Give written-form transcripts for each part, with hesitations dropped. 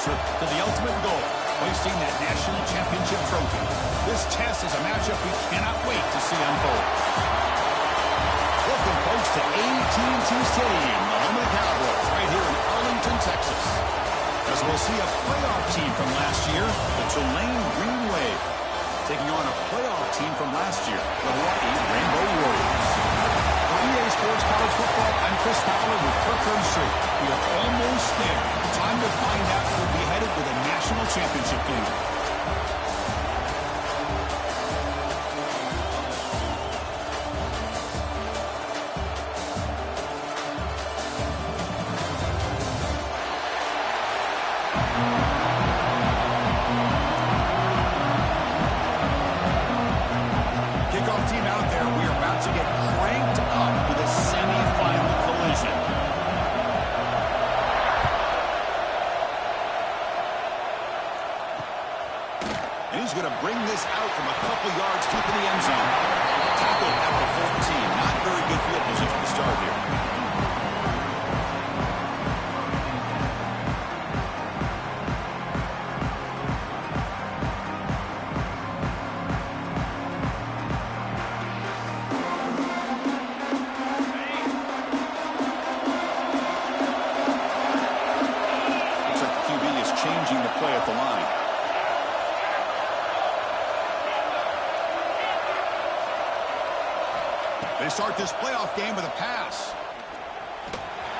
closer to the ultimate goal, hoisting that national championship trophy. This test is a matchup we cannot wait to see unfold. Welcome, folks, to AT&T Stadium, the home of the Cowboys, right here in Arlington, Texas. As we'll see a playoff team from last year, the Tulane Green Wave, taking on a playoff team from last year, the Hawaii Rainbow Warriors. For EA Sports College Football, I'm Chris Fowler with Kirk Herbstreit. We are almost there. Time to find out who'll be headed to the national championship game. Kickoff team out there. We are about to get cranked up with a semifinal collision. And he's going to bring this out from a couple yards deep in the end zone. Tackled at the 14. Not very good field position to start here. Changing the play at the line. They start this playoff game with a pass.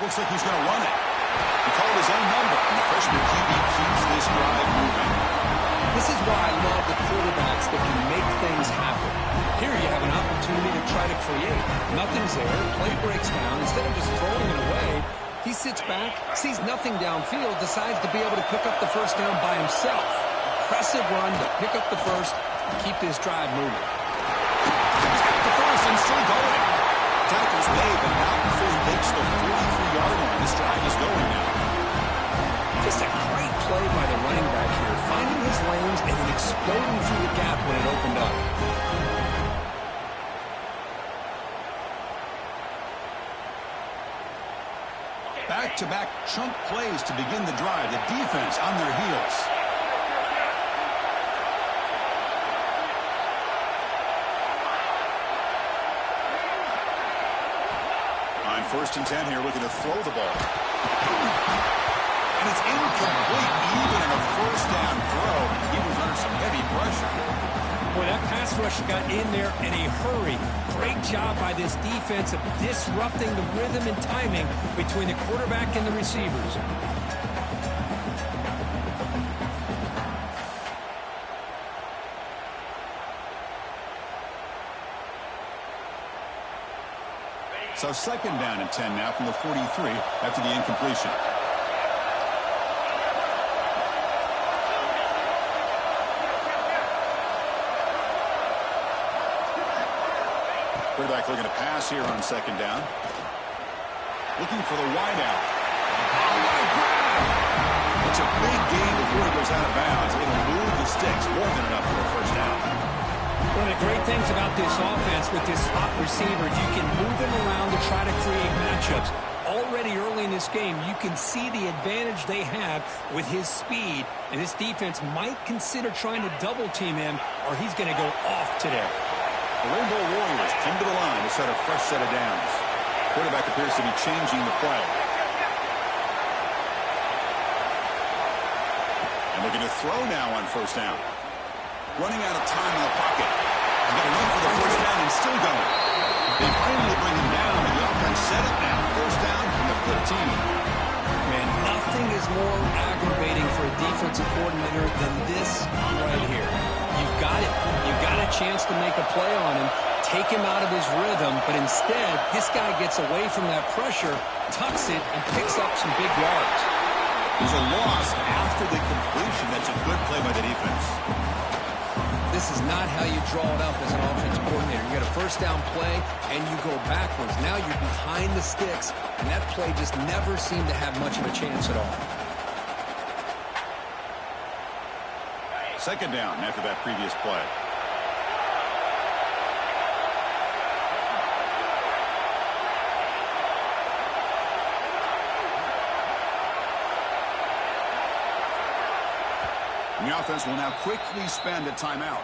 Looks like he's going to run it. He called his own number, and the freshman QB keeps this drive moving. This is why I love the quarterbacks that can make things happen. Here you have an opportunity to try to create. Nothing's there. Play breaks down. Instead of just throwing it away, he sits back, sees nothing downfield, decides to be able to pick up the first down by himself. Impressive run to pick up the first and keep this drive moving. He's got the first and still going. Tackle's made, but not before he makes the 43-yard line. This drive is going now. Just a great play by the running back here, finding his lanes and then exploding through the gap when it opened up. Back-to-back chunk plays to begin the drive. The defense on their heels. On 1st and 10 here, looking to throw the ball. And it's incomplete, even in a first down throw. He was under some heavy pressure. Boy, that pass rush got in there in a hurry. Great job by this defense of disrupting the rhythm and timing between the quarterback and the receivers. So 2nd down and 10 now from the 43 after the incompletion. Quarterback looking to pass here on 2nd down. Looking for the wideout. Oh, what a grab! It's a big gain before he goes out of bounds. It'll move the sticks more than enough for a first down. One of the great things about this offense with this slot receiver, you can move them around to try to create matchups. Already early in this game, you can see the advantage they have with his speed, and this defense might consider trying to double team him, or he's going to go off today. The Rainbow Warriors come to the line to set a fresh set of downs. Quarterback appears to be changing the play. And looking to throw now on 1st down. Running out of time in the pocket. He's got to run for the first down and still going. They finally bring him down, and the offense set it now. 1st down from the 15. Man, nothing is more aggravating for a defensive coordinator than this right here. You've got it. You've got a chance to make a play on him, take him out of his rhythm, but instead, this guy gets away from that pressure, tucks it, and picks up some big yards. There's a loss after the completion. That's a good play by the defense. This is not how you draw it up as an offensive coordinator. You get a first down play, and you go backwards. Now you're behind the sticks, and that play just never seemed to have much of a chance at all. 2nd down after that previous play. And the offense will now quickly spend a timeout.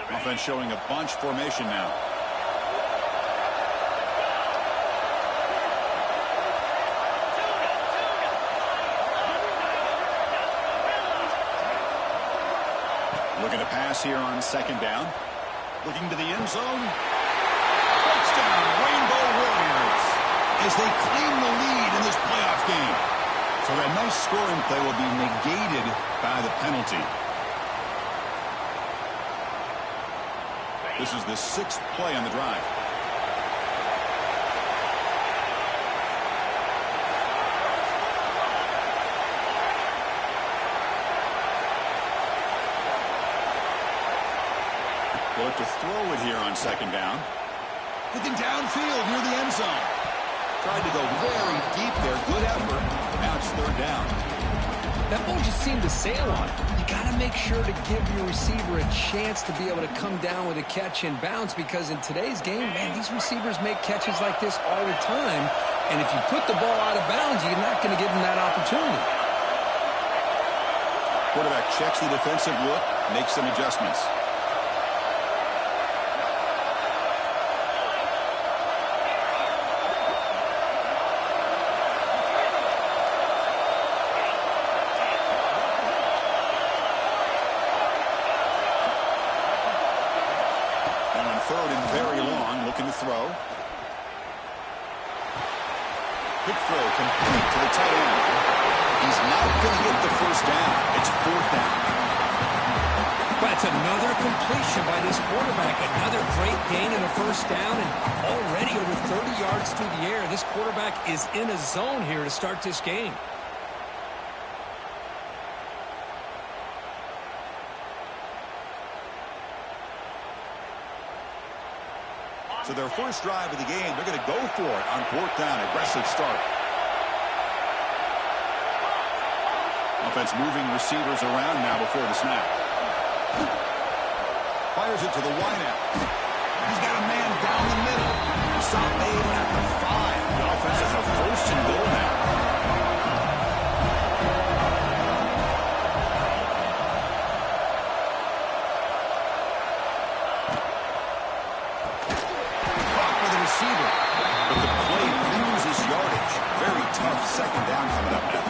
Offense showing a bunch formation now. Looking to pass here on second down. Looking to the end zone. Touchdown, Rainbow Warriors, as they claim the lead in this playoff game. So that nice scoring play will be negated by the penalty. This is the 6th play on the drive. They'll look to throw it here on second down. Looking downfield near the end zone. Tried to go very deep there. Good effort. Now it's third down. That ball just seemed to sail on it. You got to make sure to give your receiver a chance to be able to come down with a catch and bounce, because in today's game, man, these receivers make catches like this all the time. And if you put the ball out of bounds, you're not going to give them that opportunity. Quarterback checks the defensive look, makes some adjustments. Third and very long, looking to throw. Quick throw, complete to the tight end. He's not going to get the first down. It's fourth down. That's another completion by this quarterback. Another great gain in a first down, and already over 30 yards through the air. This quarterback is in a zone here to start this game. So their first drive of the game, they're going to go for it on fourth down. Aggressive start. Offense moving receivers around now before the snap. Fires it to the wideout. He's got a man down the middle. Stop made at the 5. The offense has a first and goal now. But the play loses yardage. Very tough second down coming up now.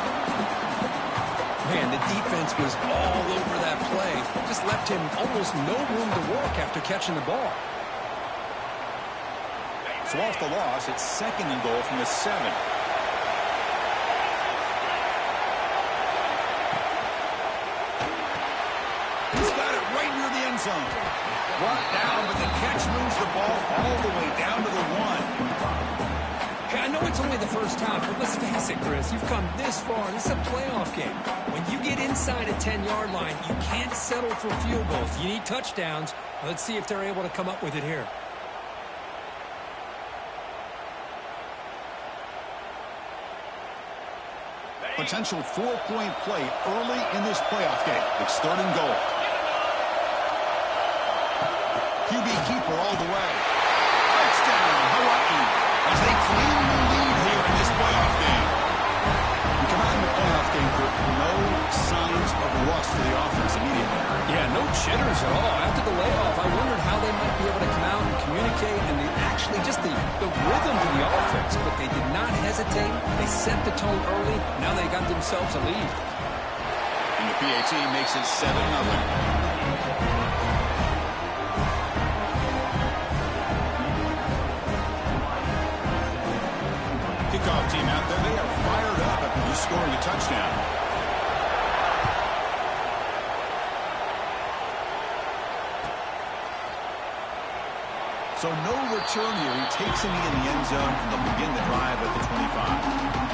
Man, the defense was all over that play. Just left him almost no room to work after catching the ball. So off the loss, it's second and goal from the 7. He's got it right near the end zone. Brought down, but the catch moves the ball all the way down to the 1. Hey, I know it's only the first half, but let's face it, Chris. You've come this far. This is a playoff game. When you get inside a 10-yard line, you can't settle for field goals. You need touchdowns. Let's see if they're able to come up with it here. Potential 4-point play early in this playoff game. It's third and goal. QB keeper all the way. Touchdown, Hawaii, as they claim the lead here in this playoff game. We come out in the playoff game for no signs of rust for the offense immediately. Yeah, no jitters at all. After the layoff, I wondered how they might be able to come out and communicate, and actually just the rhythm to the offense. But they did not hesitate. They set the tone early. Now they got themselves a lead. And the PAT makes it 7-0. Kickoff team out there. They are fired up after just scoring a touchdown. So no return here. He takes him in the end zone, and they'll begin the drive at the 25.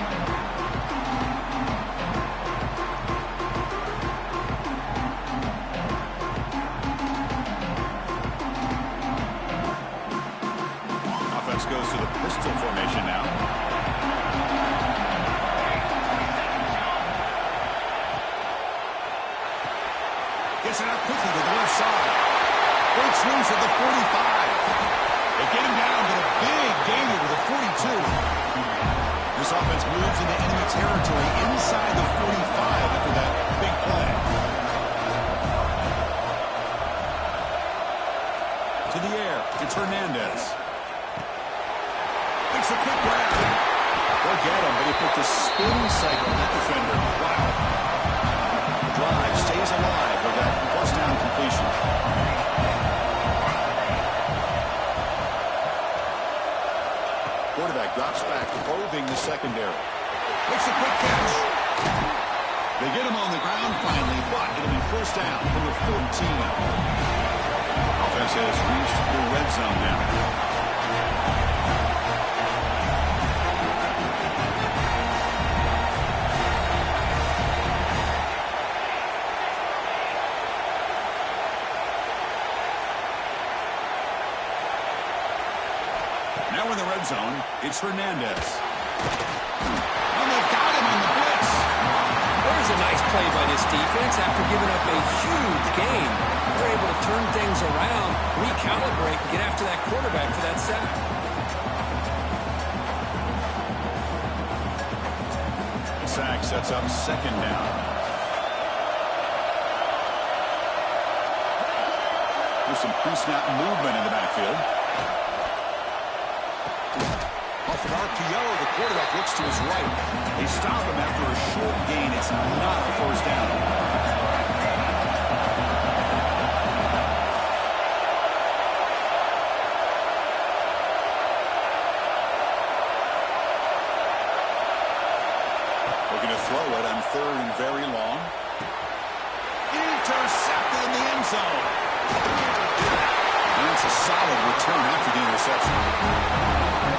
Goes to the pistol formation now. Gets it out quickly to the left side. Breaks loose at the 45. They get him down to a big gainer to the 42. This offense moves into enemy territory inside the 45 after that big play. To the air. It's Hernandez. Makes a quick grab. Forget him, but he put the spin cycle on that defender. Wow. The drive stays alive with that first down completion. Quarterback drops back, probing the secondary. Makes a quick catch. They get him on the ground finally, but it'll be first down from the 14. Offense has reached the red zone now. Now in the red zone, it's Hernandez. And they've got him on the blitz. There's a nice play by this defense after giving up a huge gain. They're able to turn things around, recalibrate, and get after that quarterback for that sack. The sack sets up second down. There's some pre-snap movement in the backfield. Off an RPO, the quarterback looks to his right. They stop him after a short gain. It's not a first down. Looking to throw it on third and very long. Intercepted in the end zone. And it's a solid return after the interception.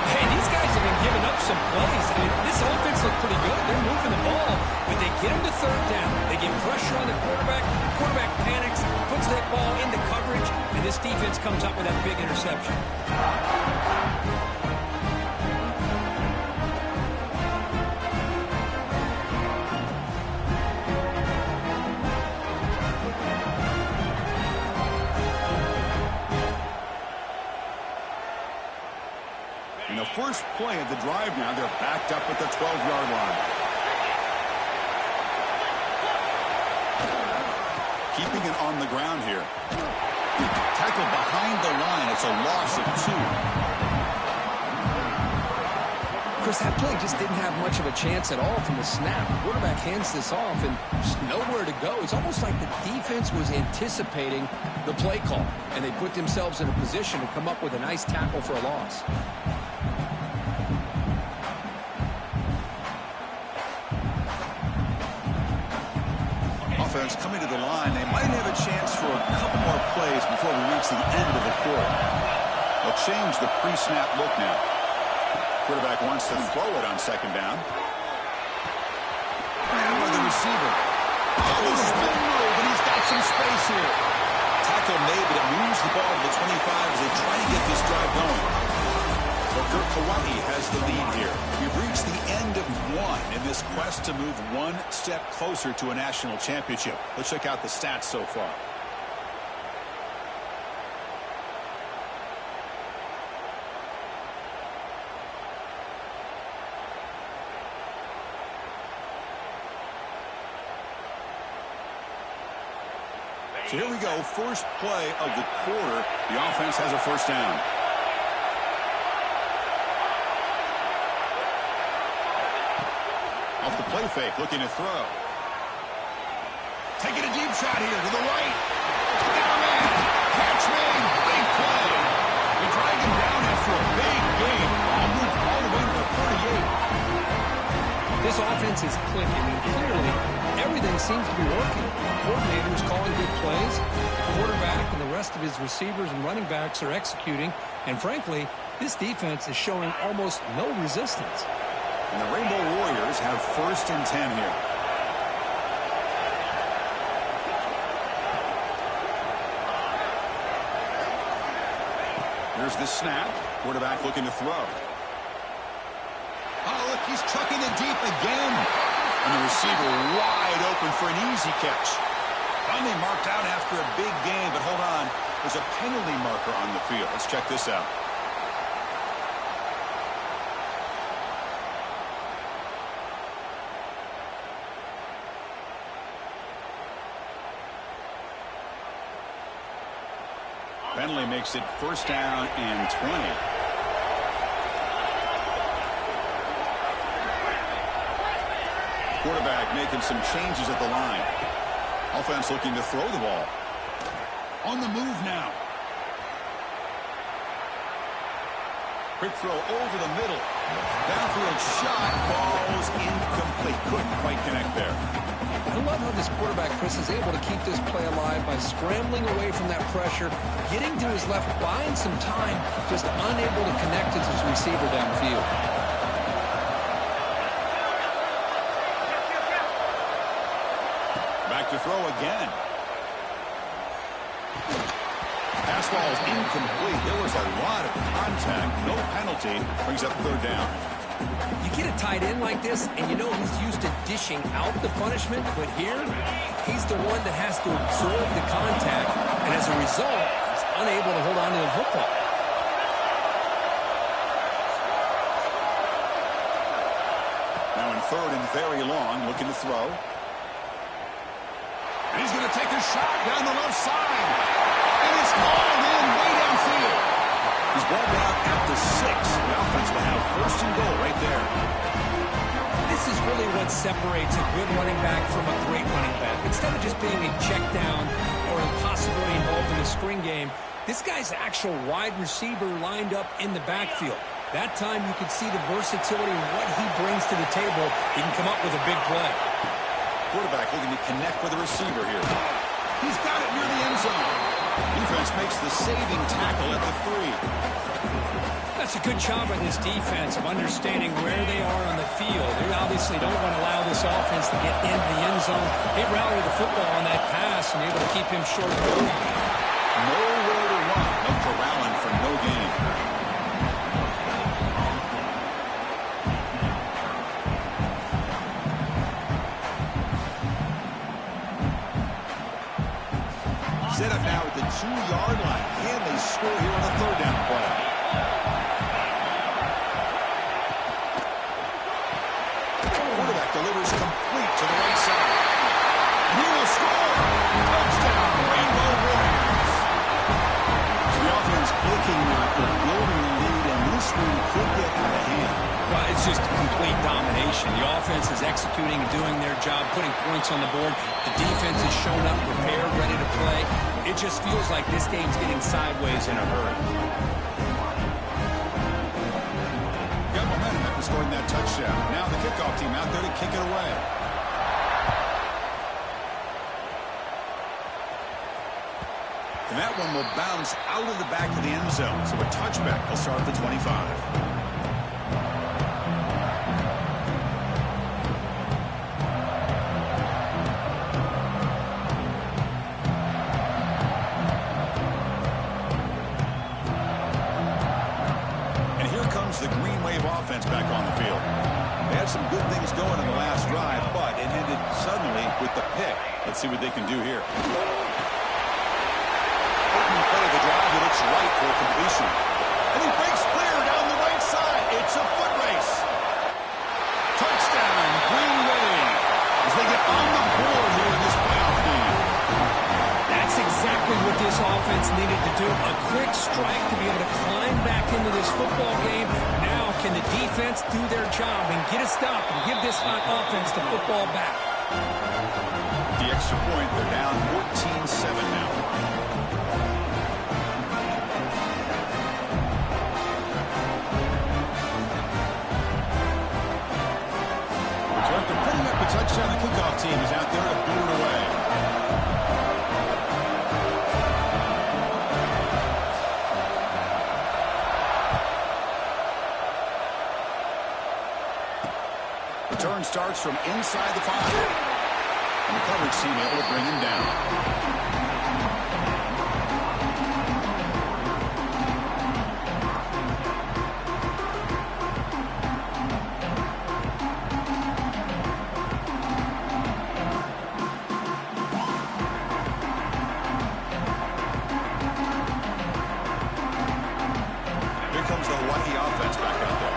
Hey, these guys have been giving up some plays. I mean, this offense looked pretty good. They're moving the ball, but they get him to third down. They get pressure on the quarterback. Quarterback panics, puts that ball into coverage, and this defense comes up with that big interception. The first play of the drive now, they're backed up at the 12-yard line. Keeping it on the ground here. Tackled behind the line. It's a loss of 2. Chris, that play just didn't have much of a chance at all from the snap. The quarterback hands this off and just nowhere to go. It's almost like the defense was anticipating the play call, and they put themselves in a position to come up with a nice tackle for a loss. Offense coming to the line. They might have a chance for a couple more plays before we reach the end of the quarter. They'll change the pre-snap look now. Quarterback wants to throw it on second down. And with the receiver. Oh, spin move, and he's got some space here. Tackle made, but it moves the ball to the 25 as they try to get this drive going. So Dirk Kauai has the lead here. We've reached the end of one in this quest to move one step closer to a national championship. Let's check out the stats so far. So here we go, first play of the quarter. The offense has a first down. Off the play fake, looking to throw. Taking a deep shot here to the right. Got a man. Catch made. Big play. They drag him down after a big gain. Ball moved all the way to the 38. This offense is clicking, and clearly everything seems to be working. The coordinator is calling good plays. The quarterback and the rest of his receivers and running backs are executing. And frankly, this defense is showing almost no resistance. And the Rainbow Warriors have first and 10 here. Here's the snap. Quarterback looking to throw. Oh, look, he's chucking it deep again. And the receiver wide open for an easy catch. Finally marked out after a big gain, but hold on. There's a penalty marker on the field. Let's check this out. Penalty makes it first down and 20. Quarterback making some changes at the line. Offense looking to throw the ball. On the move now. Quick throw over the middle. Downfield shot. Ball's incomplete. Couldn't quite connect there. I love how this quarterback, Chris, is able to keep this play alive by scrambling away from that pressure, getting to his left, buying some time, just unable to connect with his receiver downfield. Back to throw again. Pass ball is incomplete. There was a lot of contact. No penalty. Brings up third down. You get a tight end like this, and you know he's used to dishing out the punishment, but here, he's the one that has to absorb the contact, and as a result, he's unable to hold on to the football. Now in third and very long, looking to throw. And he's going to take a shot down the left side. And it's hauled in way downfield. He's brought down at the 6. The offense will have first and goal right there. This is really what separates a good running back from a great running back. Instead of just being a check down or possibly involved in a screen game, this guy's actual wide receiver lined up in the backfield. That time you could see the versatility of what he brings to the table. He can come up with a big play. Quarterback looking to connect with the receiver here. He's got it near the end zone. Defense makes the saving tackle at the 3. That's a good job by this defense of understanding where they are on the field. They obviously don't want to allow this offense to get into the end zone. They rallied the football on that pass and able to keep him short of goal. Nowhere to run. No corralling for no gain. Set up now at the 2-yard line. Can they score here on the third down play? Quarterback delivers complete to the right side. He will score. Touchdown, Rainbow Warriors. So the offense looking for building a lead, and this one could get out of hand. Well, it's just complete domination. The offense is executing and doing their job, putting points on the board. The defense is showing up, prepared, ready to play. It just feels like this game's getting sideways in a hurry. Got momentum after scoring that touchdown. Now the kickoff team out there to kick it away. And that one will bounce out of the back of the end zone. So a touchback will start at the 25. The Green Wave offense back on the field. They had some good things going in the last drive, but it ended suddenly with the pick. Let's see what they can do here. Opening play of the drive, he looks right for a completion. And he breaks clear down the right side. It's a foot race. Touchdown, Green Wave, as they get on the board here in this playoff game. That's exactly what this offense needed to do. A quick strike to be able to climb back into this football game. Now can the defense do their job and get a stop and give this hot offense the football back? The extra point, they're down 14-7 now. So after putting up a touchdown, the kickoff team is out there to boot it away. Return starts from inside the 5. And the coverage team able to bring him down. Here comes the Hawaii offense back out there.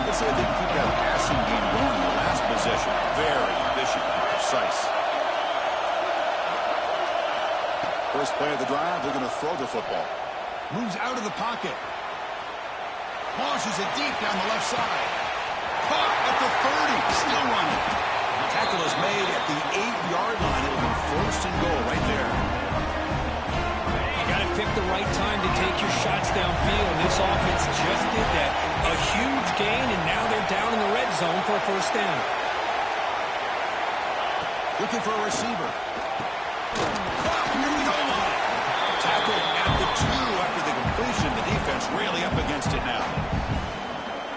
Let's see if they can keep that passing game going in the last possession. Very efficient and precise. First play of the drive, they're going to throw the football. Moves out of the pocket. Launches it deep down the left side. Caught at the 30. Still running. The tackle is made at the 8-yard line. It'll be first and goal right there. You got to pick the right time to take your shots downfield. This offense just did that. A huge gain, and now they're down in the red zone for a first down. Looking for a receiver. Tackled at the 2 after the completion. The defense really up against it now.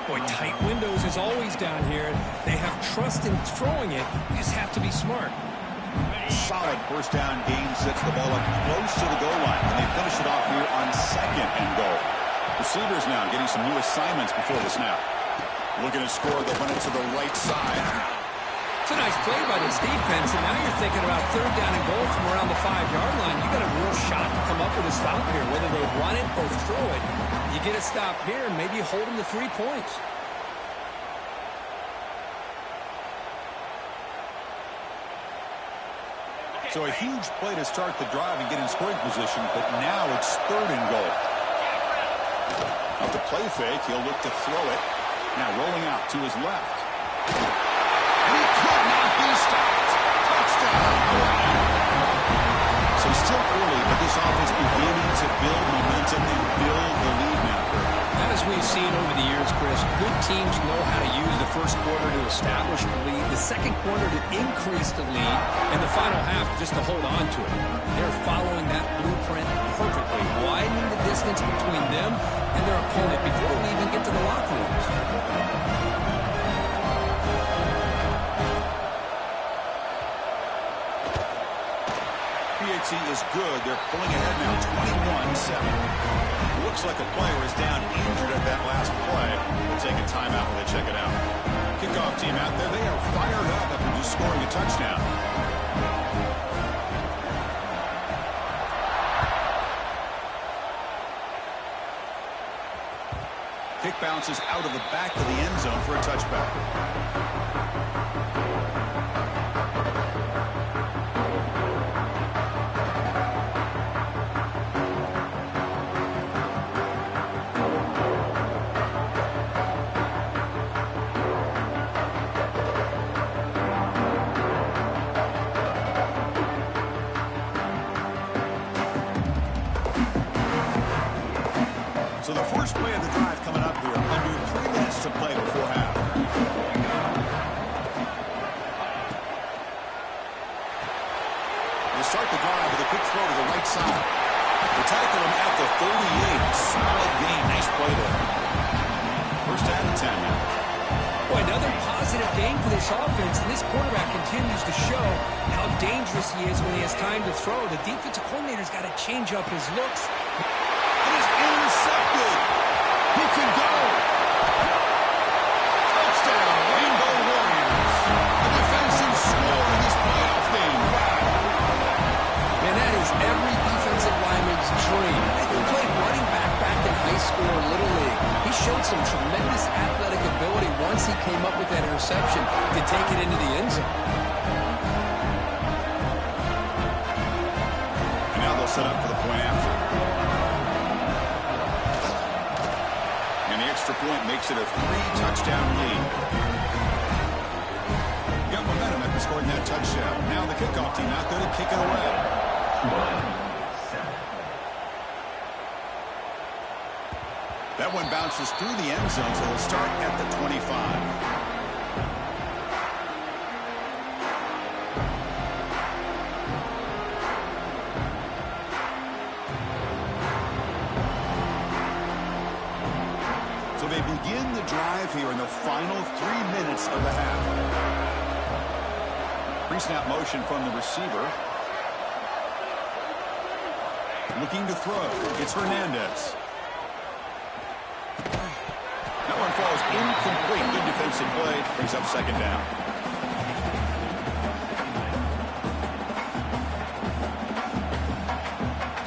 Boy, tight windows is always down here. They have trust in throwing it. You just have to be smart. Solid first down gain, sets the ball up close to the goal line. And they finish it off here on second and goal. Receivers now getting some new assignments before the snap. Looking to score, they went it to the right side. It's a nice play by this defense, and now you're thinking about third down and goal from around the 5-yard line. You got a real shot to come up with a stop here, whether they run it or throw it. You get a stop here, and maybe you hold them to 3 points. So a huge play to start the drive and get in scoring position, but now it's third and goal. Off the play fake, he'll look to throw it. Now rolling out to his left. And he could not be stopped. Touchdown. So still early, but this offense beginning to build momentum and build the lead now. As we've seen over the years, Chris, good teams know how to use the first quarter to establish the lead, the second quarter to increase the lead, and the final half just to hold on to it. They're following that blueprint perfectly, widening the distance between them and their opponent before we even get to the locker rooms. PAT is good. They're pulling ahead now, 21-7. Looks like a player is down injured at that last play. We'll take a timeout when they check it out. Kickoff team out there. They are fired up after just scoring a touchdown. Kick bounces out of the back of the end zone for a touchback. So the first play of the drive coming up here, under 3 minutes to play before half. They start the drive with a quick throw to the right side. They tackle him at the 38. Solid game. Nice play there. First down and 10 now. Boy, another positive game for this offense, and this quarterback continues to show how dangerous he is when he has time to throw. The defensive coordinator's got to change up his looks. It is intercepted. He can go. Touchdown, Rainbow Warriors. A defensive score in this playoff game. Man, that is every defensive lineman's dream. He played running back in high school or Little League. He showed some tremendous athletic ability once he came up with that interception to take it into the end zone. And now they'll set up for the point after. Extra point makes it a 3-touchdown lead. Got momentum after scoring that touchdown. Now the kickoff team out there to kick it away. That one bounces through the end zone, so they'll start at the 25. They begin the drive here in the final 3 minutes of the half. Pre-snap motion from the receiver. Looking to throw. It's Hernandez. That one falls incomplete. Good defensive play. Brings up second down.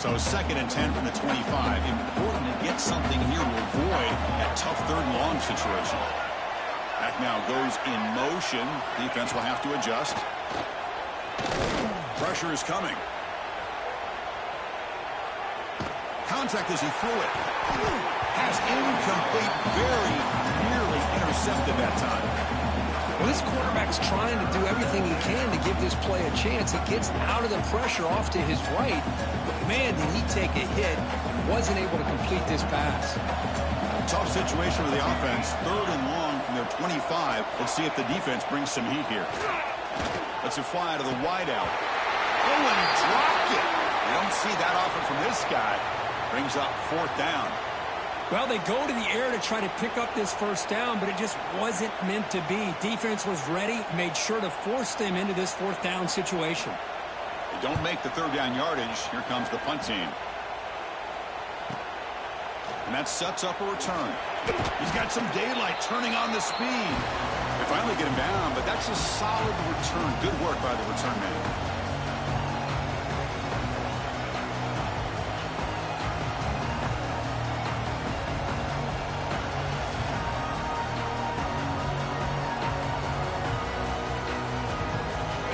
So second and 10 from the 25. Important to get something here to avoid that tough third and long situation. Back now goes in motion. Defense will have to adjust. Pressure is coming. Contact as he threw it. Has incomplete, very nearly intercepted that time. Well, this quarterback's trying to do everything he can to give this play a chance. He gets out of the pressure off to his right. But, man, did he take a hit. Wasn't able to complete this pass. Tough situation with the offense. 3rd and long from their 25. Let's see if the defense brings some heat here. Let's it fly to the wideout. Oh, and he dropped it. You don't see that often from this guy. Brings up 4th down. Well, they go to the air to try to pick up this 1st down, but it just wasn't meant to be. Defense was ready, made sure to force them into this 4th down situation. They don't make the 3rd down yardage. Here comes the punt team. And that sets up a return. He's got some daylight turning on the speed. They finally get him down, but that's a solid return. Good work by the return man.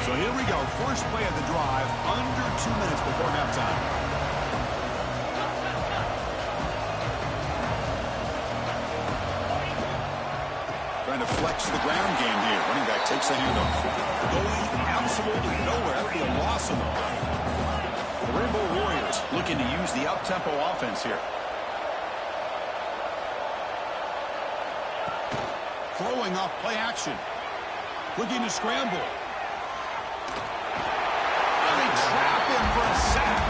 So here we go. First play of the drive, under 2 minutes before halftime. Trying to flex the ground game here. Running back takes the handoff. Going absolutely nowhere after the loss of them. The Rainbow Warriors looking to use the up-tempo offense here. Throwing off play action. Looking to scramble. Trap him for a sack.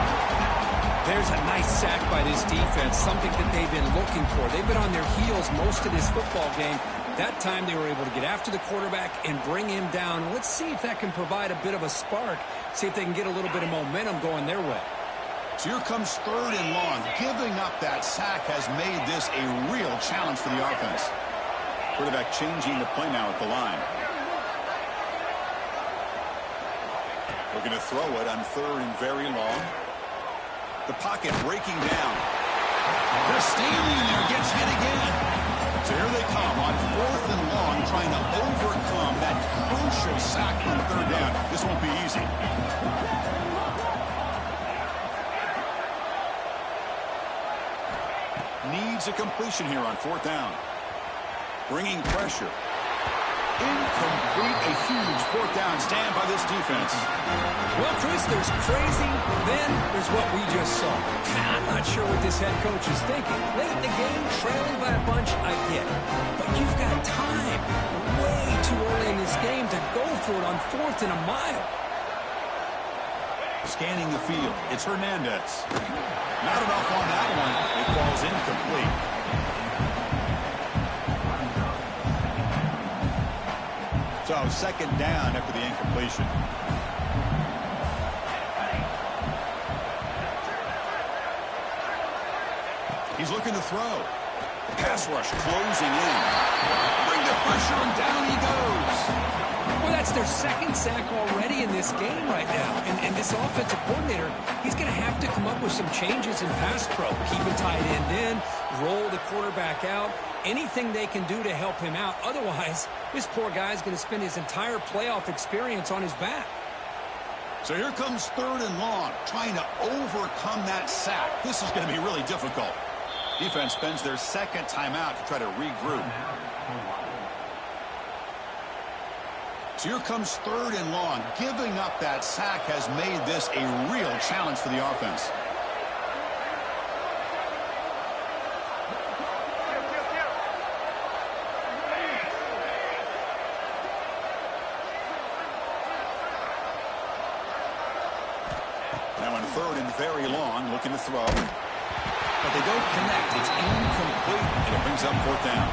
There's a nice sack by this defense, something that they've been looking for. They've been on their heels most of this football game. That time they were able to get after the quarterback and bring him down. Let's see if that can provide a bit of a spark, see if they can get a little bit of momentum going their way. So here comes 3rd and long. Giving up that sack has made this a real challenge for the offense. Quarterback changing the play now at the line. Looking to throw it on 3rd and very long. The pocket breaking down. They're stealing there. Gets hit again. So here they come on 4th and long, trying to overcome that crucial sack on 3rd down. This won't be easy. Needs a completion here on 4th down. Bringing pressure. Incomplete, a huge 4th down stand by this defense. Well, Chris, there's crazy, then there's what we just saw. I'm not sure what this head coach is thinking. Late in the game, trailing by a bunch, I get it. But you've got time, way too early in this game, to go for it on 4th and a mile. Scanning the field, it's Hernandez. Not enough on that one. It falls incomplete. So 2nd down after the incompletion. He's looking to throw. The pass rush closing in. Bring the pressure and down he goes. Well, that's their 2nd sack already in this game right now. And this offensive coordinator, he's going to have to come up with some changes in pass pro. Keep a tight end in, roll the quarterback out. Anything they can do to help him out. Otherwise, this poor guy's going to spend his entire playoff experience on his back. So here comes 3rd and long, trying to overcome that sack. This is going to be really difficult. Defense spends their 2nd timeout to try to regroup. So here comes 3rd and long. Giving up that sack has made this a real challenge for the offense. Now on 3rd and very long, looking to throw. But they don't connect. It's incomplete, and it brings up 4th down.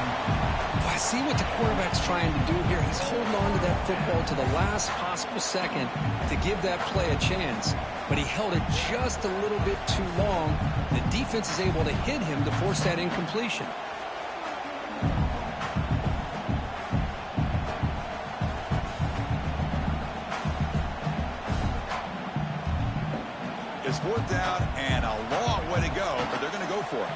I see what the quarterback's trying to do here. He's holding on to that football to the last possible second to give that play a chance. But he held it just a little bit too long. The defense is able to hit him to force that incompletion. It's 4th down and a long way to go, but they're going to go for it.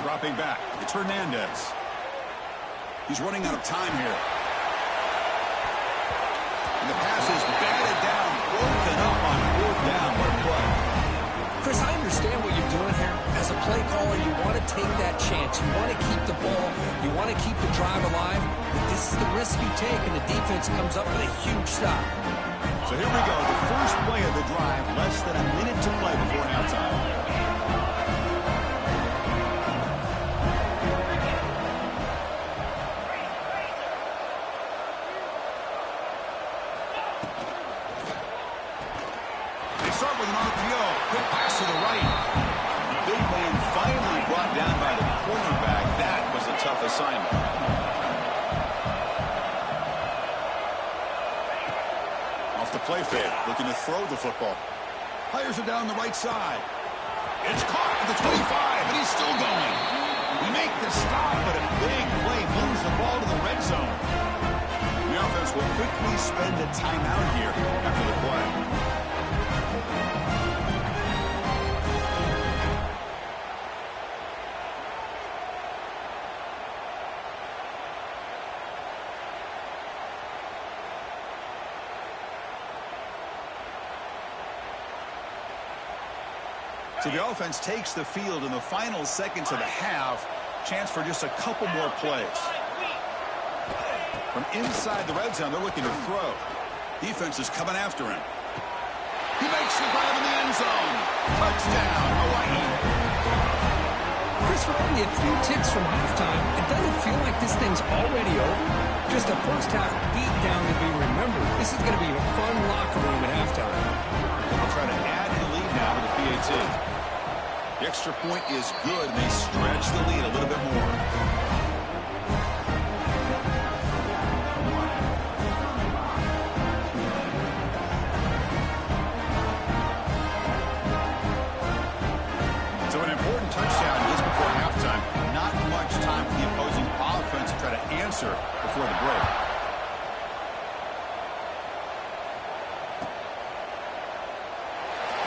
Dropping back. It's Hernandez. He's running out of time here. And the pass is batted down, broken up on 4th down. What a play. Chris, I understand what you're doing here. As a play caller, you want to take that chance. You want to keep the ball. You want to keep the drive alive. But this is the risk you take, and the defense comes up with a huge stop. So here we go. The first play of the drive. Less than a minute to play before halftime. Start with an RPO. Quick pass to the right. Big man finally brought down by the cornerback. That was a tough assignment. Off the play fake, looking to throw the football. Players are down the right side. It's caught at the 25, and he's still going. We make the stop, but a big play moves the ball to the red zone. The offense will quickly spend a timeout here after the play. So the offense takes the field in the final seconds of the half. Chance for just a couple more plays. From inside the red zone, they're looking to throw. Defense is coming after him. He makes the grab in the end zone. Touchdown, Hawaii. Chris, we're only a few ticks from halftime. It doesn't feel like this thing's already over. Just a first-half beatdown to be remembered. This is going to be a fun locker room at halftime. They'll try to add the lead now to the PAT. The extra point is good, and they stretch the lead a little bit more. So an important touchdown just before halftime. Not much time for the opposing offense to try to answer before the break.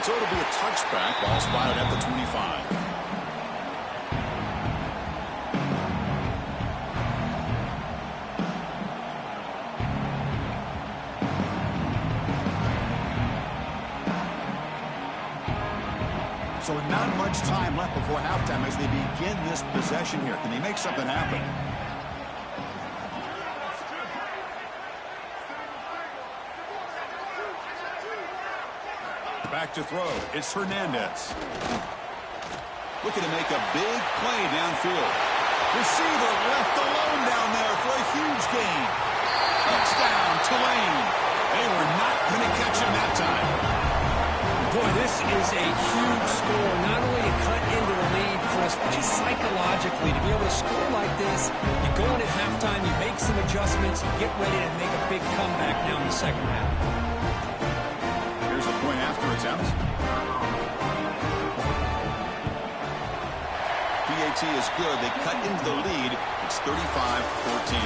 So it'll be a touchback. Ball spotted at the 25. So not much time left before halftime as they begin this possession here. Can they make something happen? Back to throw. It's Hernandez. Looking to make a big play downfield. Receiver left alone down there for a huge gain. Touchdown, Tulane. They were not going to catch him that time. Boy, this is a huge score. Not only to cut into the lead, Chris, but just psychologically to be able to score like this. You go in at halftime, you make some adjustments, you get ready to make a big comeback now in the second half. Here's the point after attempt. PAT is good. They cut into the lead. It's 35-14.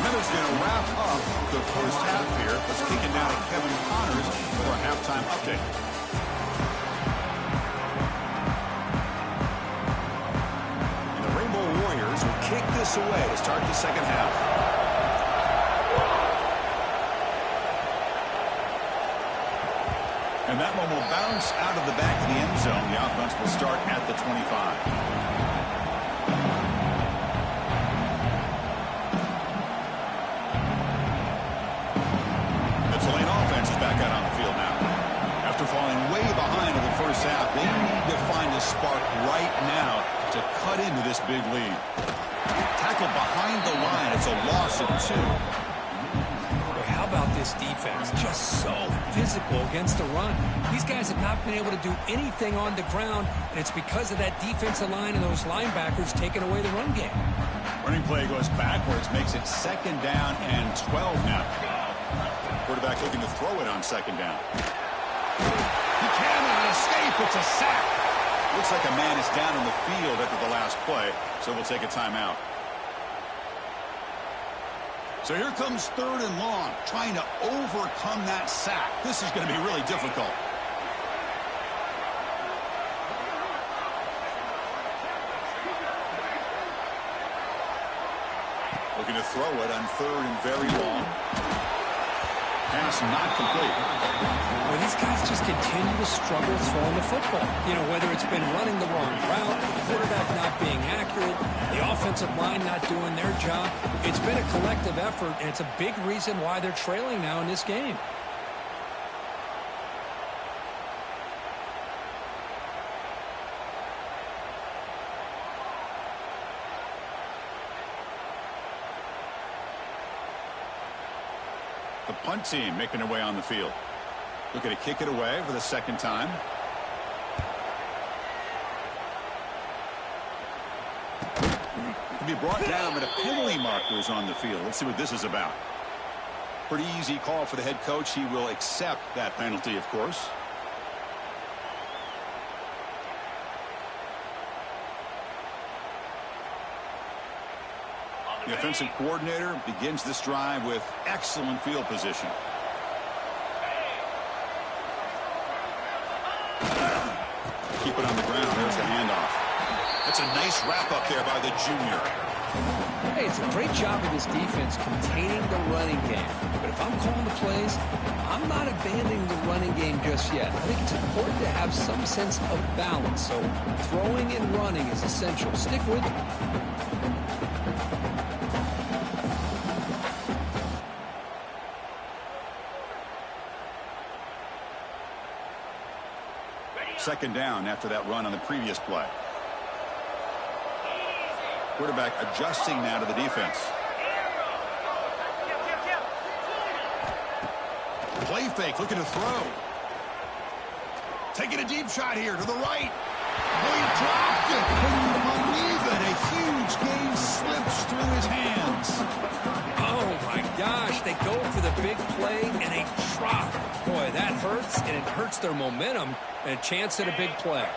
Remember's going to wrap up the first half here. Let's kick it now to Kevin Connors for our halftime update. And the Rainbow Warriors will kick this away to start the second half. And that one will bounce out of the back of the end zone. The offense will start at the 25. The Tulane offense is back out on the field now. After falling way behind in the first half, they need to find a spark right now to cut into this big lead. Tackled behind the line. It's a loss of 2. How about this defense? Just so physical against the run. These guys have not been able to do anything on the ground, and it's because of that defensive line and those linebackers taking away the run game. Running play goes backwards, makes it second down and 12 now. Quarterback looking to throw it on second down. He cannot escape. It's a sack. Looks like a man is down on the field after the last play, so we'll take a timeout. So here comes 3rd and long, trying to overcome that sack. This is going to be really difficult. Looking to throw it on third and very long. Pass not complete. Well, these guys just continue to struggle throwing the football. You know, whether it's been running the wrong route, the quarterback not being accurate, the offensive line not doing their job. It's been a collective effort, and it's a big reason why they're trailing now in this game. The punt team making their way on the field. Looking to kick it away for the second time. Can be brought down, but a penalty marker is on the field. Let's see what this is about. Pretty easy call for the head coach. He will accept that penalty, of course. The offensive coordinator begins this drive with excellent field position. Keep it on the ground. There's the handoff. That's a nice wrap up there by the junior. Hey, it's a great job of this defense containing the running game. But if I'm calling the plays, I'm not abandoning the running game just yet. I think it's important to have some sense of balance. So throwing and running is essential. Stick with it. Second down after that run on the previous play. Quarterback adjusting now to the defense. Play fake, looking to throw. Taking a deep shot here to the right. Oh, he dropped it. Couldn't believe it. A huge game slips through his hands. Oh, my gosh. They go for the big play, and they drop. Boy, that hurts, and it hurts their momentum and a chance at a big play.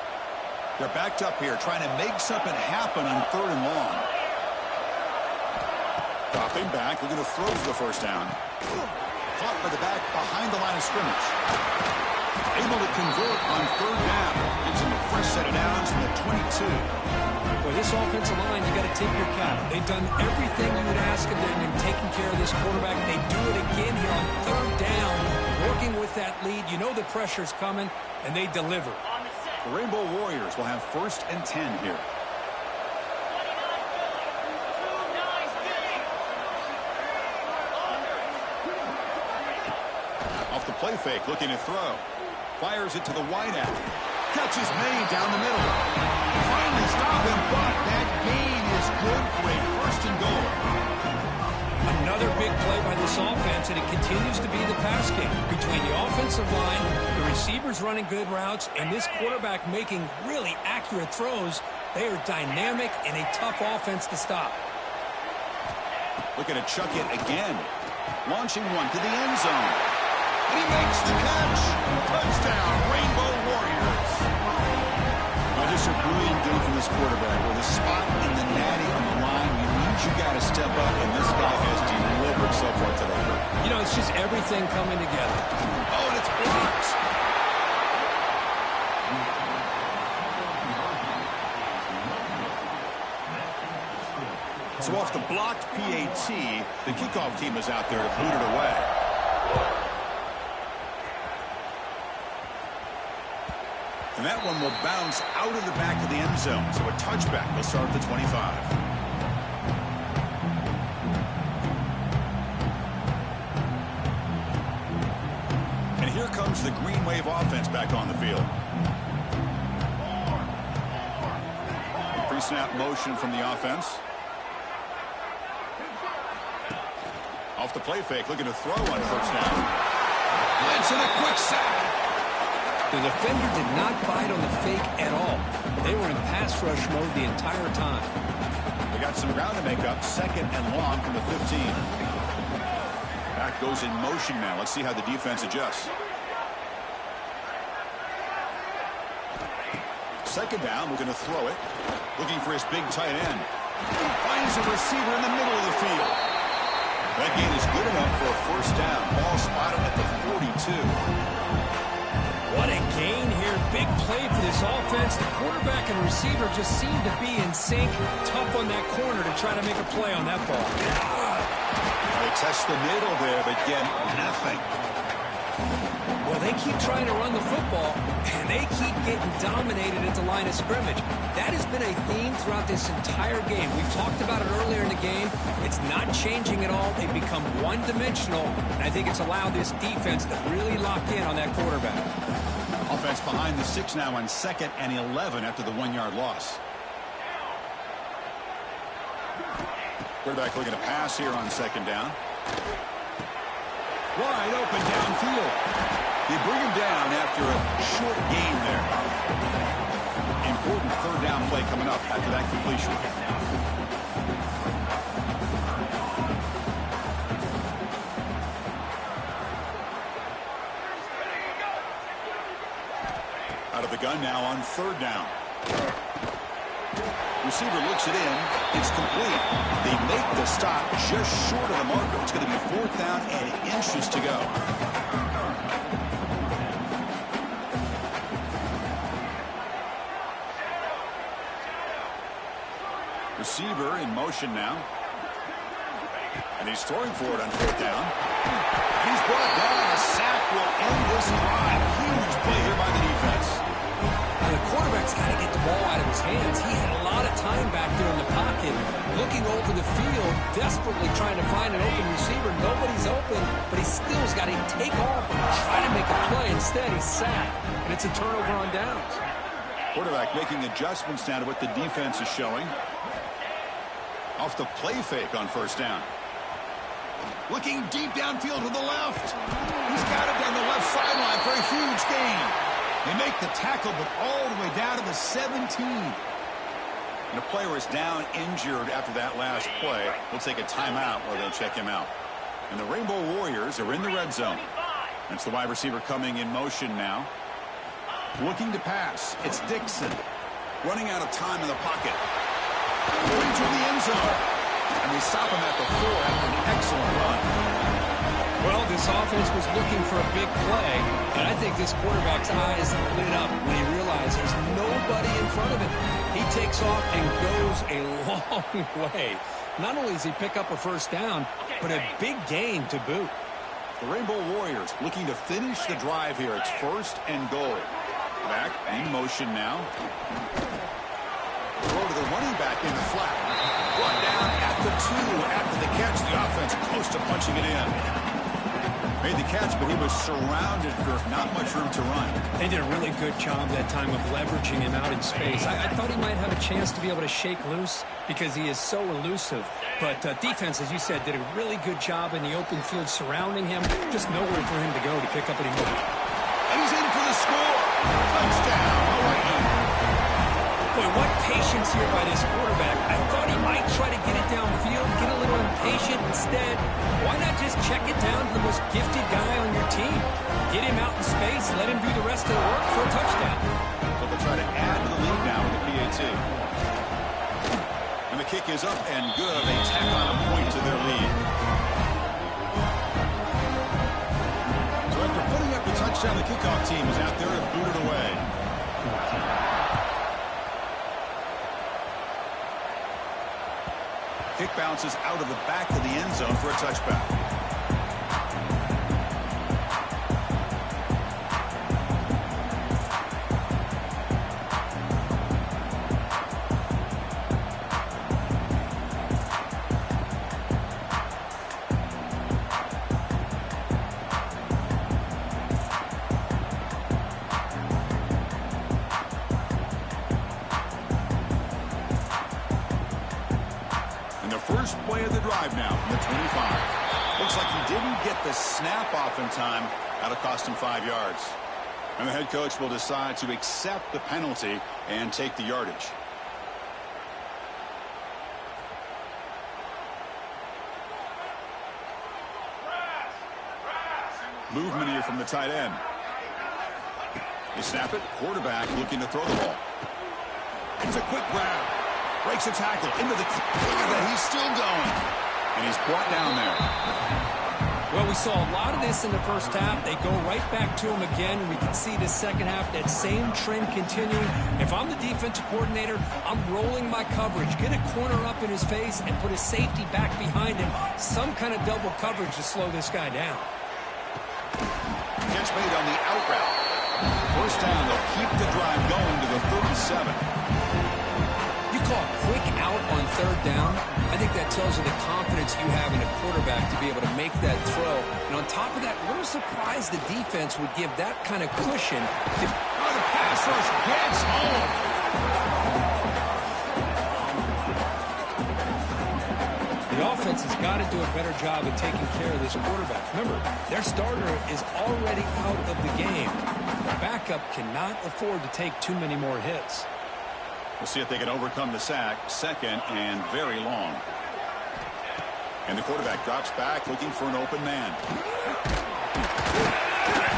They're backed up here, trying to make something happen on third and long. Dropping back, looking to throw for the first down. Caught by the back behind the line of scrimmage. Able to convert on third down. Gives him a fresh set of downs from the 22. Boy, this offensive line, you got to take your cap. They've done everything you would ask of them in taking care of this quarterback. They do it again here on third down, working with that lead. You know the pressure's coming, and they deliver. The Rainbow Warriors will have 1st and 10 here. Off the play fake, looking to throw. Fires it to the wideout. Catch is made down the middle. Finally stop him, but that gain is good for a 1st and goal. Another big play by this offense, and it continues to be the pass game between the offensive line, the receivers running good routes, and this quarterback making really accurate throws. They are dynamic and a tough offense to stop. Looking to chuck it again. Launching one to the end zone. And he makes the catch. Touchdown, Rainbow Warriors. Just a brilliant game from this quarterback. With a spot in the natty on the line, you got to step up, and this guy has delivered so far today. You know, it's just everything coming together. Oh, and it's blocked. So off the blocked PAT, the kickoff team is out there to boot it away. And that one will bounce out of the back of the end zone. So a touchback will start at the 25. And here comes the Green Wave offense back on the field. Pre-snap motion from the offense. Off the play fake, looking to throw on 1st down. Lynch and a quick sack. The defender did not bite on the fake at all. They were in pass rush mode the entire time. They got some ground to make up. 2nd and long from the 15. Back goes in motion now. Let's see how the defense adjusts. 2nd down, we're going to throw it. Looking for his big tight end. Finds a receiver in the middle of the field. That gain is good enough for a 1st down. Ball spotted at the 42. What a gain here. Big play for this offense. The quarterback and receiver just seem to be in sync. Tough on that corner to try to make a play on that ball. They test the middle there, but get nothing. Well, they keep trying to run the football, and they keep getting dominated at the line of scrimmage. That has been a theme throughout this entire game. We've talked about it earlier in the game. It's not changing at all. They've become one-dimensional, and I think it's allowed this defense to really lock in on that quarterback. Offense behind the 6 now on 2nd and 11 after the 1-yard loss. Quarterback looking to pass here on 2nd down. Wide open downfield. They bring him down after a short gain there. Important 3rd down play coming up after that completion. Out of the gun now on 3rd down. Receiver looks it in. It's complete. They make the stop just short of the marker. It's going to be 4th down and inches to go. Receiver in motion now. And he's throwing for it on 4th down. He's brought down. A sack will end this drive. Huge play here by the defense. And the quarterback's got to get the ball out of his hands. He had a lot of time back there in the pocket, looking over the field, desperately trying to find an open receiver. Nobody's open, but he still's got to take off and try to make a play. Instead, he's sacked, and it's a turnover on downs. Quarterback making adjustments now to what the defense is showing. Off the play fake on 1st down. Looking deep downfield to the left. He's got it down the left sideline for a huge gain. They make the tackle, but all the way down to the 17. And a player is down injured after that last play. We'll take a timeout where they'll check him out. And the Rainbow Warriors are in the red zone. It's the wide receiver coming in motion now. Looking to pass. It's Dixon. Running out of time in the pocket. Going to the end zone. And they stop him at the 4 after an excellent run. Well, this offense was looking for a big play, and I think this quarterback's eyes lit up when he realized there's nobody in front of him. He takes off and goes a long way. Not only does he pick up a 1st down, but a big gain to boot. The Rainbow Warriors looking to finish the drive here. It's 1st and goal. Back in motion now. Throw to the running back in the flat. Brought down at the 2 after the catch. The offense close to punching it in. Made the catch, but he was surrounded for not much room to run. They did a really good job that time of leveraging him out in space. I thought he might have a chance to be able to shake loose because he is so elusive. But defense, as you said, did a really good job in the open field surrounding him. Just nowhere for him to go to pick up any more. And he's in for the score. Touchdown, Hawaii. Boy, what patience here by this quarterback. I thought he might try to get it downfield, get a little impatient. Instead, why not just check it down to the most gifted guy on your team? Get him out in space, let him do the rest of the work for a touchdown. So they'll try to add to the lead now with the PAT. And the kick is up and good. They tack on a point to their lead. So after putting up the touchdown, the kickoff team is out there to boot it away. Kick bounces out of the back of the end zone for a touchback. First play of the drive now from the 25. Looks like he didn't get the snap off in time. That'll cost him 5 yards. And the head coach will decide to accept the penalty and take the yardage. Movement here from the tight end. They snap it. Quarterback looking to throw the ball. It's a quick grab. Breaks a tackle into the... Look at that. He's still going. And he's brought down there. Well, we saw a lot of this in the first half. They go right back to him again. We can see the second half, that same trend continuing. If I'm the defensive coordinator, I'm rolling my coverage. Get a corner up in his face and put a safety back behind him. Some kind of double coverage to slow this guy down. Catch made on the out route. First down, they'll keep the drive going to the 37. You call a quick out on third down. I think that tells you the confidence you have in a quarterback to be able to make that throw. And on top of that, a little surprised the defense would give that kind of cushion. The pass rush gets home. The offense has got to do a better job of taking care of this quarterback. Remember, their starter is already out of the game. The backup cannot afford to take too many more hits. We'll see if they can overcome the sack. Second and very long. And the quarterback drops back looking for an open man.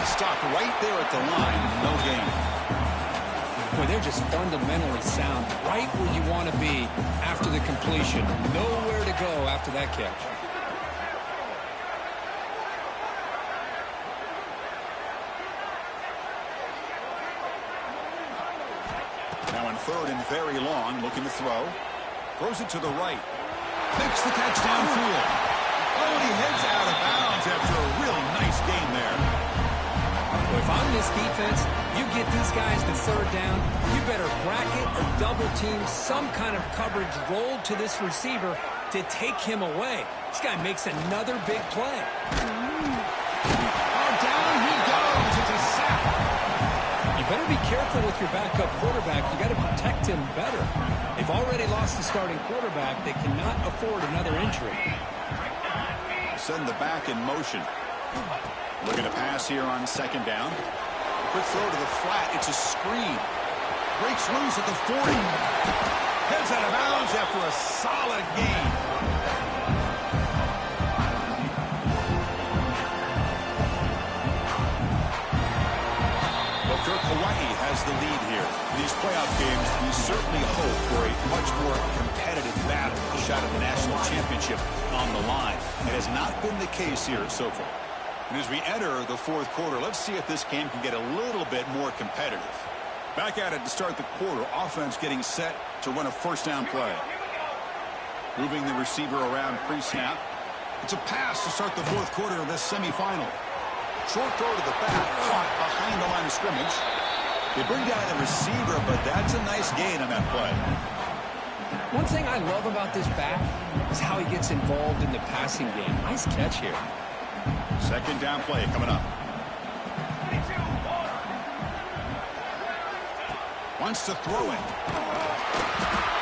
Stopped right there at the line. No gain. Boy, they're just fundamentally sound. Right where you want to be after the completion. Nowhere to go after that catch. Now on third and very long, looking to throw. Throws it to the right. Makes the catch downfield. Oh, and he heads out of bounds after a real nice gain there. Well, if I'm this defense, you get these guys to third down, you better bracket or double team some kind of coverage rolled to this receiver to take him away. This guy makes another big play. Oh, down he goes. It's a sack. You better be careful with your backup quarterback. You got to protect him better. They've already lost the starting quarterback. They cannot afford another injury. Send the back in motion. Looking to pass here on second down. Quick throw to the flat. It's a screen. Breaks loose at the 40. Heads out of bounds after a solid gain. Well, Kirk, Hawaii has the lead here. In these playoff games, we certainly hope for a much more competitive battle. A shot at the national championship on the line. It has not been the case here so far. And as we enter the fourth quarter, let's see if this game can get a little bit more competitive. Back at it to start the quarter. Offense getting set to run a first down play. Moving the receiver around pre-snap. It's a pass to start the fourth quarter of this semifinal. Short throw to the back, caught behind the line of scrimmage. They bring down the receiver, but that's a nice gain on that play. One thing I love about this back is how he gets involved in the passing game. Nice catch here. Second down play coming up. Wants to throw it.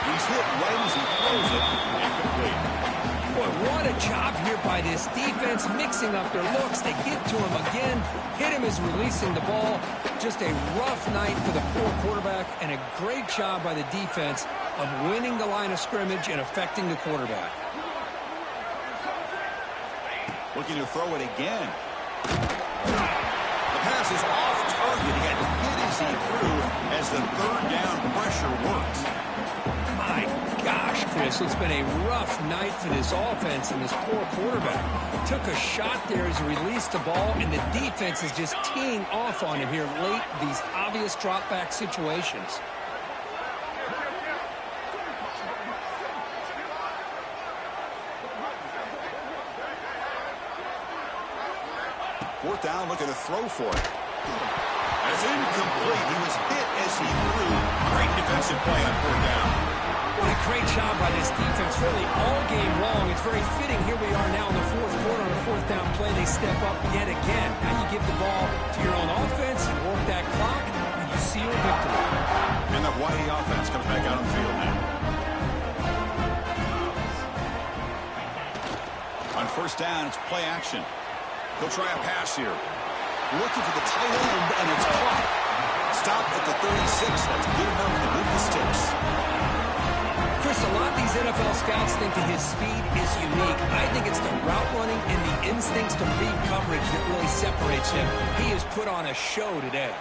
He's hit right as he throws it. Incomplete. Boy, what a job here by this defense, mixing up their looks. They get to him again. Hit him as releasing the ball. Just a rough night for the poor quarterback, and a great job by the defense of winning the line of scrimmage and affecting the quarterback. Looking to throw it again. The pass is off target. He got hit as he threw as the third down pressure works. My gosh, Chris, it's been a rough night for this offense and this poor quarterback. Took a shot there as he released the ball, and the defense is just teeing off on him here late, these obvious drop-back situations. Fourth down, looking to throw for it. It's incomplete. He was hit as he threw. Great defensive play on fourth down. What a great job by this defense, really all game long. It's very fitting. Here we are now in the fourth quarter on a fourth down play. They step up yet again. Now you give the ball to your own offense, you work that clock, and you seal a victory. And the Hawaii offense comes back out on the field now. On first down, it's play action. He'll try a pass here. Looking for the tight end, and it's caught. Stop at the 36. That's good enough to move the sticks. Chris, a lot of these NFL scouts think that his speed is unique. I think it's the route running and the instincts to read coverage that really separates him. He has put on a show today.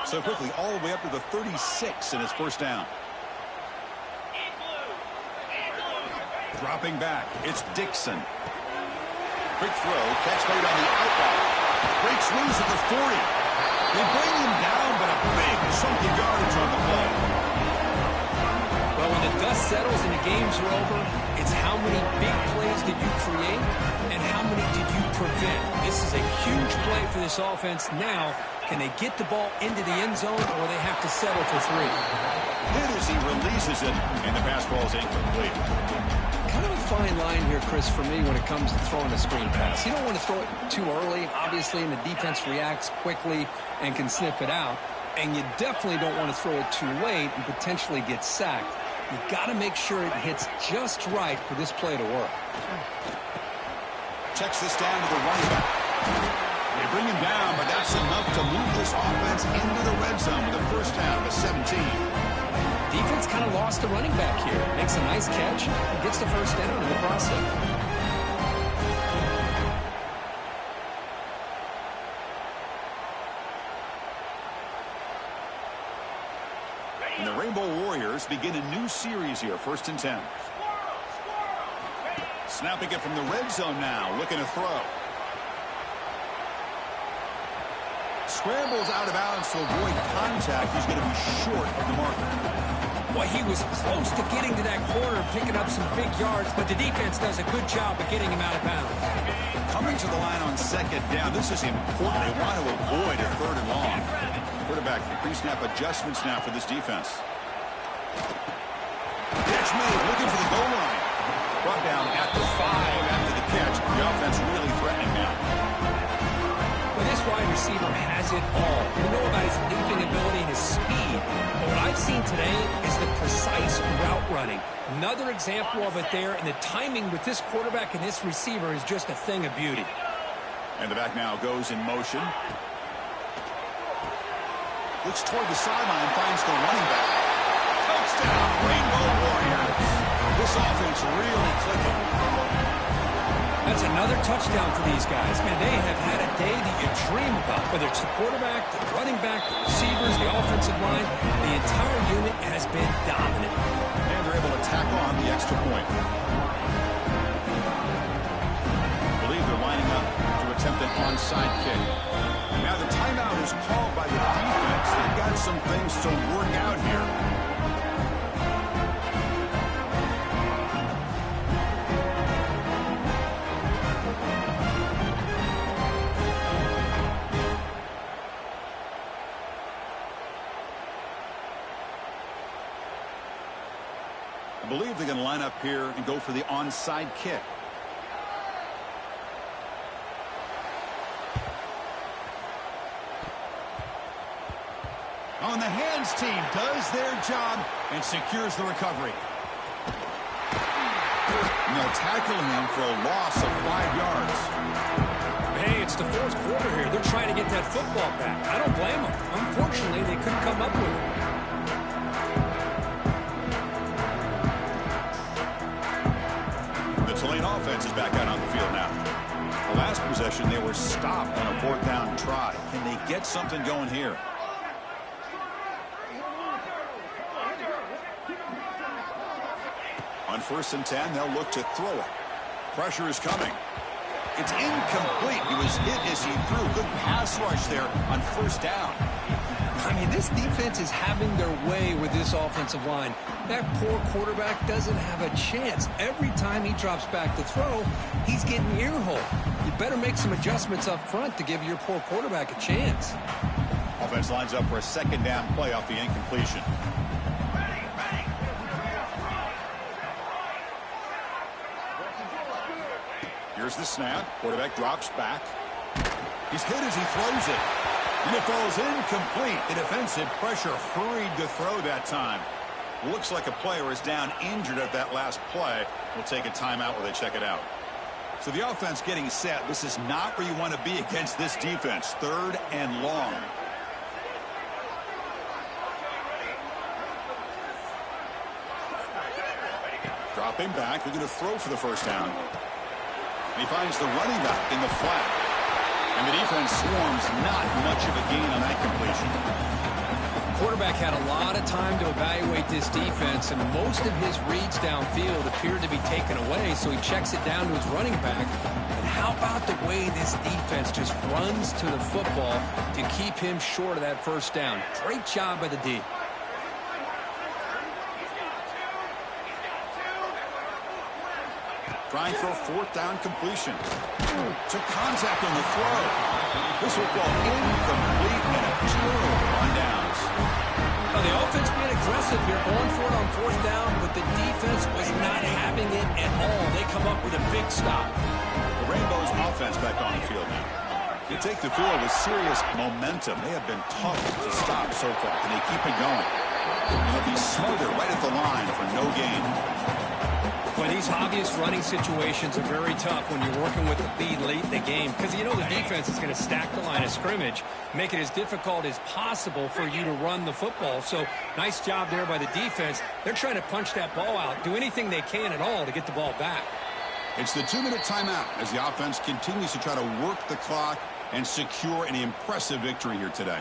So quickly, all the way up to the 36 in his first down. Dropping back, it's Dixon. Quick throw, catch made on the outlet. Breaks loose at the 40. They bring him down, but a big chunky yardage on the play. Well, when the dust settles and the games are over, it's how many big plays did you create and how many did you prevent. This is a huge play for this offense. Now, can they get the ball into the end zone or they have to settle for 3? Hit as he releases it, and the pass ball is incomplete. Kind of a fine line here, Chris, for me when it comes to throwing a screen pass. You don't want to throw it too early, obviously, and the defense reacts quickly and can sniff it out. And you definitely don't want to throw it too late and potentially get sacked. You got to make sure it hits just right for this play to work. Checks this down to the running back. They bring him down, but that's enough to move this offense into the red zone with a first down to 17. Defense kind of lost the running back here. Makes a nice catch and gets the first down in the process. And the Rainbow Warriors begin a new series here, 1st and 10. Snapping it from the red zone now, looking to throw. Scrambles out of bounds to avoid contact. He's going to be short of the marker. Well, he was close to getting to that corner, picking up some big yards, but the defense does a good job of getting him out of bounds. Coming to the line on 2nd down, this is important. They want to avoid a 3rd and long. Quarterback, pre-snap adjustments now for this defense. Catch made, looking for the goal line. Brought down at the 5 after the catch. The offense really threatening now. Well, this wide receiver has it all. We know about his leaping ability and his speed. But what I've seen today is the precise route running. Another example of it there, and the timing with this quarterback and this receiver is just a thing of beauty. And the back now goes in motion. Looks toward the sideline, finds the running back. Touchdown, Rainbow Warriors. This offense really clicking. That's another touchdown for these guys. Man, they have had a day that you dream about. Whether it's the quarterback, the running back, the receivers, the offensive line, the entire unit has been dominant. And they're able to tack on the extra point. I believe they're lining up to attempt an onside kick. Now the timeout is called by the defense. They've got some things to work out here. I believe they're going to line up here and go for the onside kick. On the hands team does their job and secures the recovery. And they'll tackle him for a loss of 5 yards. Hey, it's the 4th quarter here. They're trying to get that football back. I don't blame them. Unfortunately, they couldn't come up with it. Tulane offense is back out on the field now. The last possession, they were stopped on a 4th down try. Can they get something going here? On 1st and 10, they'll look to throw it. Pressure is coming. It's incomplete. He was hit as he threw. Good pass rush there on 1st down. I mean, this defense is having their way with this offensive line. That poor quarterback doesn't have a chance. Every time he drops back to throw, he's getting ear-hole. You better make some adjustments up front to give your poor quarterback a chance. Offense lines up for a 2nd down play off the incompletion. Here's the snap. Quarterback drops back. He's hit as he throws it. And it falls incomplete. The defensive pressure hurried to throw that time. Looks like a player is down injured at that last play. We'll take a timeout while they check it out. So the offense getting set. This is not where you want to be against this defense. 3rd and long. Dropping back. They're going to throw for the 1st down. And he finds the running back in the flat. And the defense swarms not much of a gain on that completion. quarterback had a lot of time to evaluate this defense, and most of his reads downfield appeared to be taken away, so he checks it down to his running back. And how about the way this defense just runs to the football to keep him short of that first down? Great job by the D. Trying for a fourth down completion. Took contact on the throw. This will go incomplete and a turnover on downs. Now, the offense being aggressive here, going for it on fourth down, but the defense was not having it at all. They come up with a big stop. The Rainbows offense back on the field now. They take the field with serious momentum. They have been tough to stop so far. Can they keep it going? They'll be smothered right at the line for no gain. Well, these obvious running situations are very tough when you're working with the lead late in the game, because you know the defense is going to stack the line of scrimmage, make it as difficult as possible for you to run the football. So nice job there by the defense. They're trying to punch that ball out, do anything they can at all to get the ball back. It's the 2-minute timeout as the offense continues to try to work the clock and secure an impressive victory here today.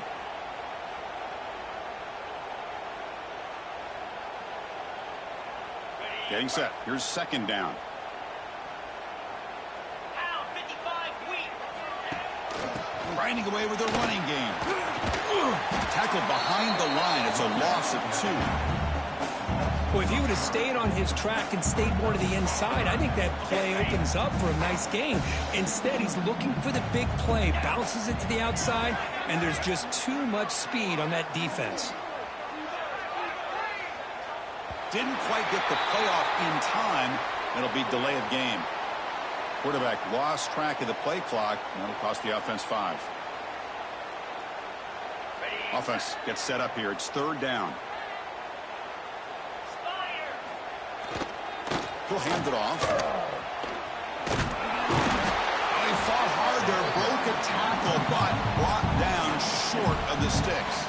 Getting set. Here's second down. Grinding away with their running game. Tackled behind the line. It's a loss of 2. Well, if he would have stayed on his track and stayed more to the inside, I think that play opens up for a nice game. Instead, he's looking for the big play, bounces it to the outside, and there's just too much speed on that defense. Didn't quite get the playoff in time. It'll be delay of game. Quarterback lost track of the play clock, and that'll cost the offense 5. Offense gets set up here. It's third down. He'll hand it off. He fought hard there, broke a tackle, but brought down short of the sticks.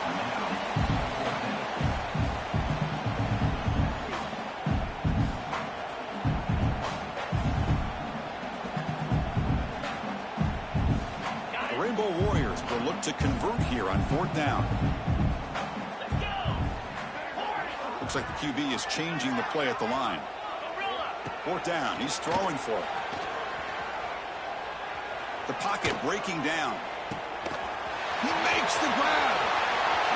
The Rainbow Warriors will look to convert here on fourth down. Looks like the QB is changing the play at the line. Fourth down. He's throwing for it. The pocket breaking down. He makes the grab.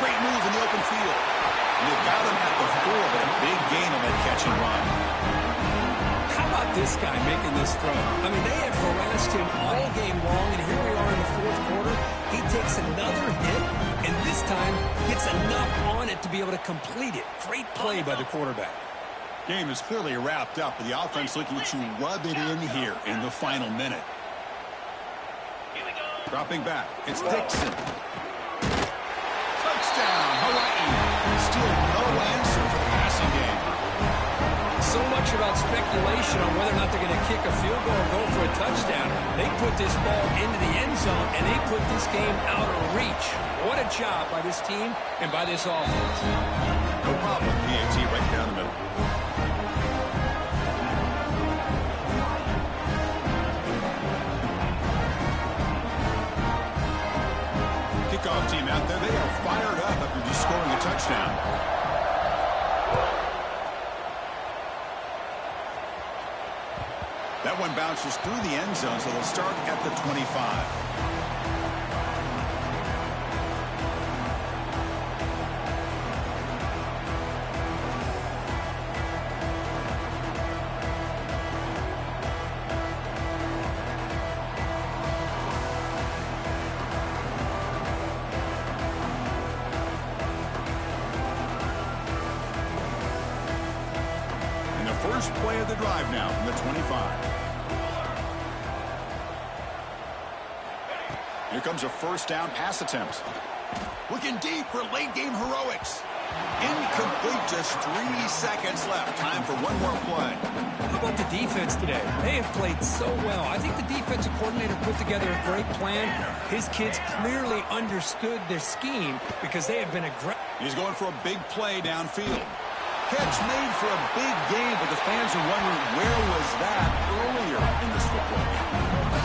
Great move in the open field. And they've got him at the 4, but a big gain on that catch and run. How about this guy making this throw? I mean, they have harassed him all game long, and here we are in the fourth quarter. He takes another hit, and this time gets enough on it to be able to complete it. Great play by the quarterback. Game is clearly wrapped up, but the offense looking to rub it in here in the final minute. Dropping back, it's Dixon. Touchdown, Hawaii. Still no answer for the passing game. So much about speculation on whether or not they're going to kick a field goal or go for a touchdown. They put this ball into the end zone, and they put this game out of reach. What a job by this team and by this offense. No problem. PAT right down the middle. Kickoff team out there. They are fired up after just scoring a touchdown. That one bounces through the end zone, so they'll start at the 25. First play of the drive now from the 25. Here comes a first down pass attempt. Looking deep for late game heroics. Incomplete, just 3 seconds left. Time for one more play. How about the defense today? They have played so well. I think the defensive coordinator put together a great plan. His kids clearly understood their scheme because they have been aggressive. He's going for a big play downfield. Catch made for a big game, but the fans are wondering where was that earlier in this football game.